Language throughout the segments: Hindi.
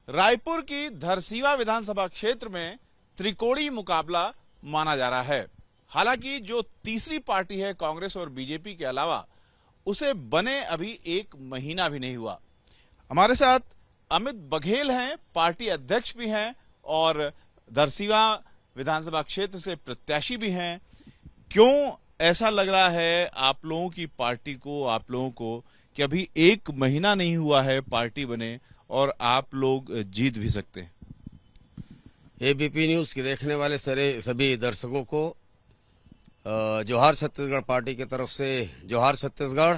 रायपुर की धरसींवा विधानसभा क्षेत्र में त्रिकोणीय मुकाबला माना जा रहा है। हालांकि जो तीसरी पार्टी है कांग्रेस और बीजेपी के अलावा, उसे बने अभी 1 महीना भी नहीं हुआ। हमारे साथ अमित बघेल हैं, पार्टी अध्यक्ष भी हैं और धरसींवा विधानसभा क्षेत्र से प्रत्याशी भी हैं। क्यों ऐसा लग रहा है आप लोगों की पार्टी को, आप लोगों को, कि अभी 1 महीना नहीं हुआ है पार्टी बने और आप लोग जीत भी सकते हैं? एबीपी न्यूज के देखने वाले सभी दर्शकों को जोहार छत्तीसगढ़ पार्टी की तरफ से जोहार छत्तीसगढ़।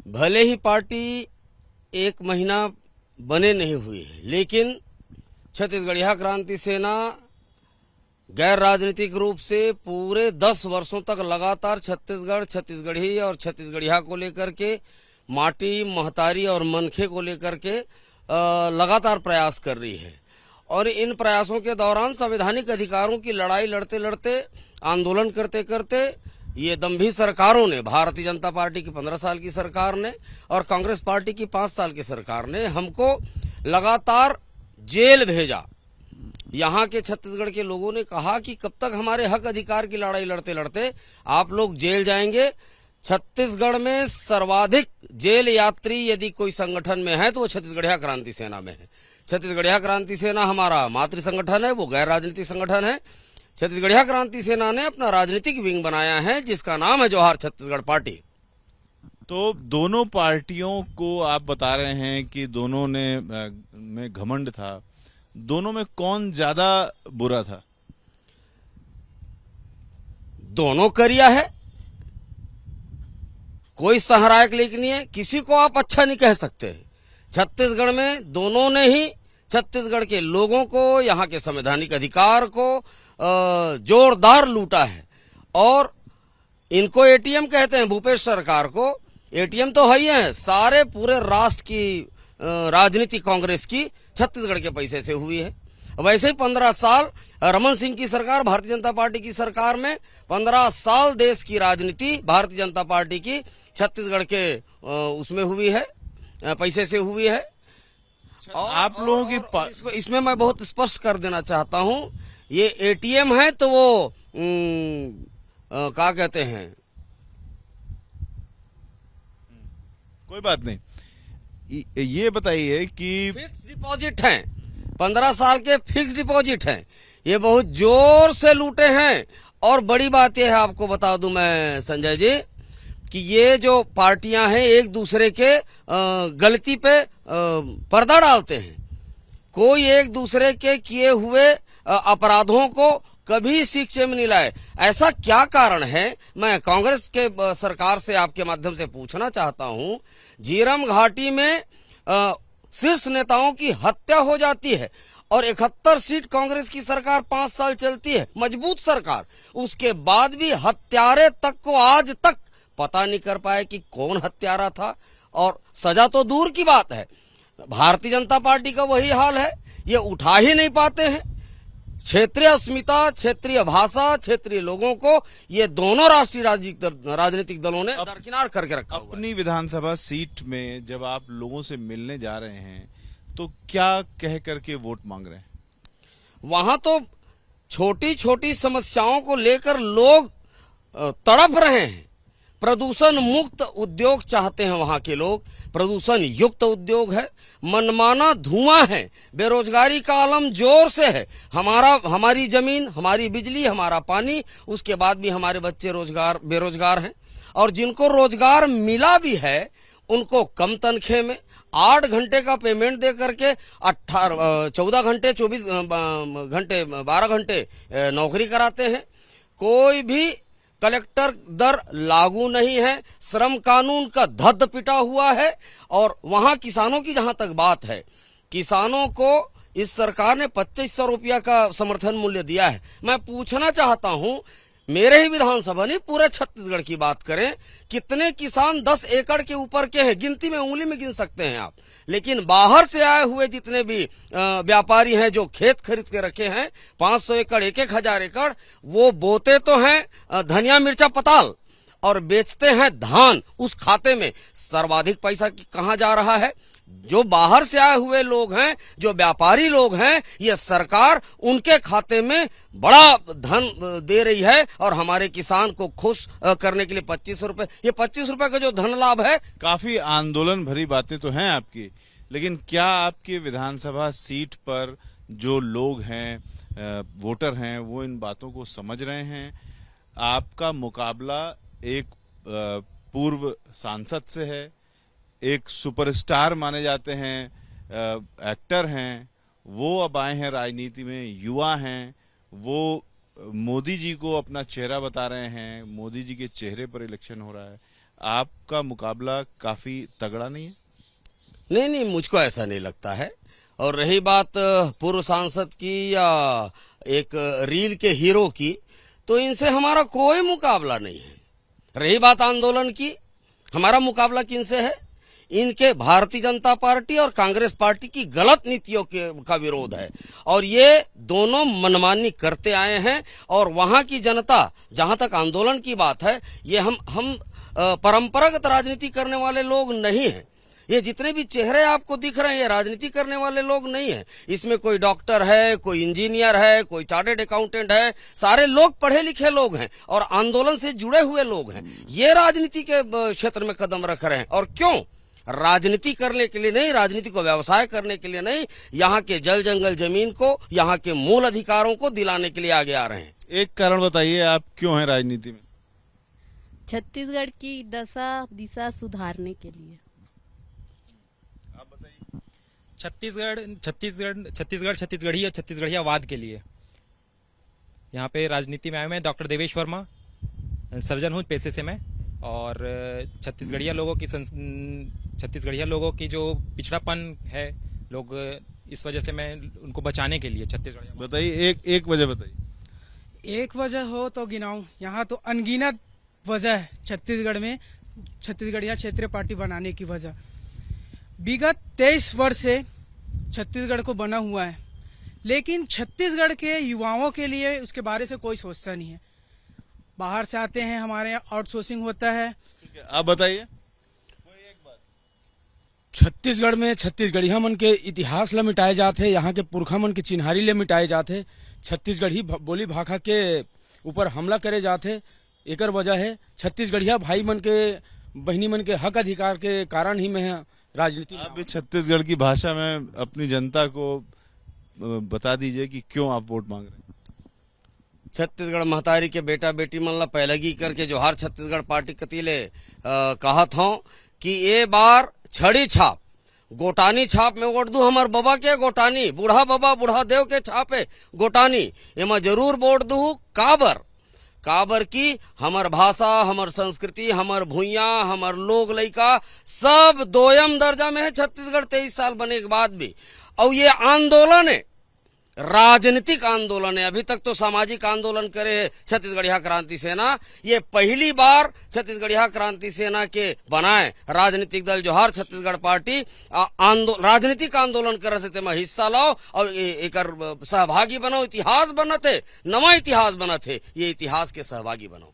भले ही पार्टी 1 महीना बने नहीं हुई है, लेकिन छत्तीसगढ़िया क्रांति सेना गैर राजनीतिक रूप से पूरे 10 वर्षों तक लगातार छत्तीसगढ़ी और छत्तीसगढ़िया को लेकर के, माटी, महतारी और मनखे को लेकर के लगातार प्रयास कर रही है। और इन प्रयासों के दौरान संवैधानिक अधिकारों की लड़ाई लड़ते लड़ते, आंदोलन करते करते, ये दम्भी सरकारों ने, भारतीय जनता पार्टी की 15 साल की सरकार ने और कांग्रेस पार्टी की 5 साल की सरकार ने हमको लगातार जेल भेजा। यहाँ के छत्तीसगढ़ के लोगों ने कहा कि कब तक हमारे हक अधिकार की लड़ाई लड़ते लड़ते आप लोग जेल जाएंगे। छत्तीसगढ़ में सर्वाधिक जेल यात्री यदि कोई संगठन में है तो वो छत्तीसगढ़िया क्रांति सेना में है। छत्तीसगढ़िया क्रांति सेना हमारा मातृ संगठन है, वो गैर राजनीतिक संगठन है। छत्तीसगढ़िया क्रांति सेना ने अपना राजनीतिक विंग बनाया है जिसका नाम है जोहार छत्तीसगढ़ पार्टी। तो दोनों पार्टियों को आप बता रहे हैं कि दोनों ने में घमंड था, दोनों में कौन ज्यादा बुरा था? दोनों करिया है, कोई सहारायक लेख नहीं है, किसी को आप अच्छा नहीं कह सकते। छत्तीसगढ़ में दोनों ने ही छत्तीसगढ़ के लोगों को, यहाँ के संवैधानिक अधिकार को जोरदार लूटा है। और इनको एटीएम कहते हैं, भूपेश सरकार को एटीएम तो है ही है। सारे पूरे राष्ट्र की राजनीति कांग्रेस की छत्तीसगढ़ के पैसे से हुई है। वैसे ही 15 साल रमन सिंह की सरकार, भारतीय जनता पार्टी की सरकार में 15 साल देश की राजनीति भारतीय जनता पार्टी की छत्तीसगढ़ के उसमें हुई है, पैसे से हुई है। और आप लोगों की इसमें मैं बहुत स्पष्ट कर देना चाहता हूं, ये एटीएम है तो वो क्या कहते हैं, कोई बात नहीं। ये बताइए कि फिक्स डिपॉजिट हैं, 15 साल के फिक्स डिपॉजिट हैं, ये बहुत जोर से लूटे हैं। और बड़ी बात यह है, आपको बता दूं मैं संजय जी, कि ये जो पार्टियां हैं एक दूसरे के गलती पे पर्दा डालते हैं। कोई एक दूसरे के किए हुए अपराधों को कभी शिक्षा में नहीं लाए। ऐसा क्या कारण है, मैं कांग्रेस के सरकार से आपके माध्यम से पूछना चाहता हूं। झीरम घाटी में शीर्ष नेताओं की हत्या हो जाती है और 71 सीट कांग्रेस की सरकार 5 साल चलती है, मजबूत सरकार। उसके बाद भी हत्यारे तक को आज तक पता नहीं कर पाए कि कौन हत्यारा था, और सजा तो दूर की बात है। भारतीय जनता पार्टी का वही हाल है, ये उठा ही नहीं पाते हैं। क्षेत्रीय अस्मिता, क्षेत्रीय भाषा, क्षेत्रीय लोगों को ये दोनों राष्ट्रीय राजनीतिक दलों ने दरकिनार करके रखा हुआ है। अपनी विधानसभा सीट में जब आप लोगों से मिलने जा रहे हैं तो क्या कह करके वोट मांग रहे हैं? वहां तो छोटी छोटी समस्याओं को लेकर लोग तड़प रहे हैं। प्रदूषण मुक्त उद्योग चाहते हैं वहां के लोग, प्रदूषण युक्त उद्योग है, मनमाना धुआं है, बेरोजगारी का आलम जोर से है। हमारी जमीन, हमारी बिजली, हमारा पानी, उसके बाद भी हमारे बच्चे बेरोजगार हैं। और जिनको रोजगार मिला भी है उनको कम तनख्वाह में 8 घंटे का पेमेंट दे करके 14 घंटे 24 घंटे 12 घंटे नौकरी कराते हैं। कोई भी कलेक्टर दर लागू नहीं है, श्रम कानून का धद पिटा हुआ है। और वहां किसानों की जहां तक बात है, किसानों को इस सरकार ने 2500 रुपया का समर्थन मूल्य दिया है। मैं पूछना चाहता हूं, मेरे ही विधानसभा नहीं पूरे छत्तीसगढ़ की बात करें, कितने किसान 10 एकड़ के ऊपर के हैं? गिनती में उंगली में गिन सकते हैं आप। लेकिन बाहर से आए हुए जितने भी व्यापारी हैं जो खेत खरीद के रखे हैं 500 एकड़ 1000 एकड़, वो बोते तो हैं धनिया मिर्चा पताल और बेचते हैं धान। उस खाते में सर्वाधिक पैसा कहाँ जा रहा है? जो बाहर से आए हुए लोग हैं, जो व्यापारी लोग हैं, ये सरकार उनके खाते में बड़ा धन दे रही है और हमारे किसान को खुश करने के लिए 25 रुपए, ये 25 रुपए का जो धन लाभ है। काफी आंदोलन भरी बातें तो हैं आपकी, लेकिन क्या आपकी विधानसभा सीट पर जो लोग हैं, वोटर हैं, वो इन बातों को समझ रहे हैं? आपका मुकाबला एक पूर्व सांसद से है, एक सुपरस्टार माने जाते हैं, एक्टर हैं, वो अब आए हैं राजनीति में, युवा हैं, वो मोदी जी को अपना चेहरा बता रहे हैं, मोदी जी के चेहरे पर इलेक्शन हो रहा है। आपका मुकाबला काफी तगड़ा नहीं है? नहीं, मुझको ऐसा नहीं लगता है। और रही बात पूर्व सांसद की या एक रील के हीरो की, तो इनसे हमारा कोई मुकाबला नहीं है। रही बात आंदोलन की, हमारा मुकाबला किनसे है? इनके भारतीय जनता पार्टी और कांग्रेस पार्टी की गलत नीतियों का विरोध है, और ये दोनों मनमानी करते आए हैं। और वहां की जनता, जहां तक आंदोलन की बात है, ये हम परंपरागत राजनीति करने वाले लोग नहीं हैं। ये जितने भी चेहरे आपको दिख रहे हैं, ये राजनीति करने वाले लोग नहीं है। इसमें कोई डॉक्टर है, कोई इंजीनियर है, कोई चार्टर्ड अकाउंटेंट है, सारे लोग पढ़े लिखे लोग हैं और आंदोलन से जुड़े हुए लोग हैं। ये राजनीति के क्षेत्र में कदम रख रहे हैं। और क्यों? राजनीति करने के लिए नहीं, राजनीति को व्यवसाय करने के लिए नहीं, यहाँ के जल जंगल जमीन को, यहाँ के मूल अधिकारों को दिलाने के लिए आगे आ रहे हैं। एक कारण बताइए, आप क्यों हैं राजनीति में? छत्तीसगढ़ की दिशा सुधारने के लिए। आप बताइए। छत्तीसगढ़ी और छत्तीसगढ़ियावाद के लिए यहाँ पे राजनीति में आए हुए हैं। डॉक्टर देवेश वर्मा, सर्जन हूँ पेशे से मैं, और छत्तीसगढ़िया लोगों की जो पिछड़ापन है, लोग इस वजह से मैं उनको बचाने के लिए छत्तीसगढ़िया। बताइए, एक वजह बताइए। एक वजह हो तो गिनाऊं, यहाँ तो अनगिनत वजह है छत्तीसगढ़ में छत्तीसगढ़िया क्षेत्रीय पार्टी बनाने की वजह। विगत 23 वर्ष से छत्तीसगढ़ को बना हुआ है, लेकिन छत्तीसगढ़ के युवाओं के लिए उसके बारे से कोई सोचता नहीं है। बाहर से आते हैं, हमारे यहाँ आउटसोर्सिंग होता है। आप बताइए। छत्तीसगढ़ में छत्तीसगढ़िया मन के इतिहास ला मिटाए जाते, यहाँ के पुरखा मन के चिन्हारी ले मिटाए जाते, छत्तीसगढ़ी बोली भाषा के ऊपर हमला करे जाते। एकर वजह है छत्तीसगढ़िया भाई मन के, बहनी मन के हक अधिकार के कारण ही मैं राजनीति। आप भी छत्तीसगढ़ की भाषा में अपनी जनता को बता दीजिए कि क्यों आप वोट मांग रहे हैं। छत्तीसगढ़ महतारी के बेटा बेटी मन ला पहलगी करके जोहार छत्तीसगढ़ पार्टी कतीले कहत हूं कि ये बार छड़ी छाप, गोटानी छाप में वोट दू। हमार बाबा के गोटानी, बूढ़ा बाबा बूढ़ा देव के छापे गोटानी, एमा जरूर वोट दू। काबर की हमर भाषा, हमर संस्कृति, हमर भूइया, हमर लोग लइका सब दोयम दर्जा में है छत्तीसगढ़ 23 साल बने के बाद भी। और ये आंदोलन है, राजनीतिक आंदोलन है। अभी तक तो सामाजिक आंदोलन करे छत्तीसगढ़िया क्रांति सेना। ये पहली बार छत्तीसगढ़िया क्रांति सेना के बनाए राजनीतिक दल जोहार छत्तीसगढ़ पार्टी राजनीतिक आंदोलन करे थे, में हिस्सा लाओ और एक सहभागी बनो। इतिहास बनते, नवा इतिहास बनते, ये इतिहास के सहभागी बनो।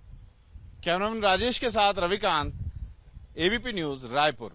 कैमरामैन राजेश के साथ रविकांत, एबीपी न्यूज रायपुर।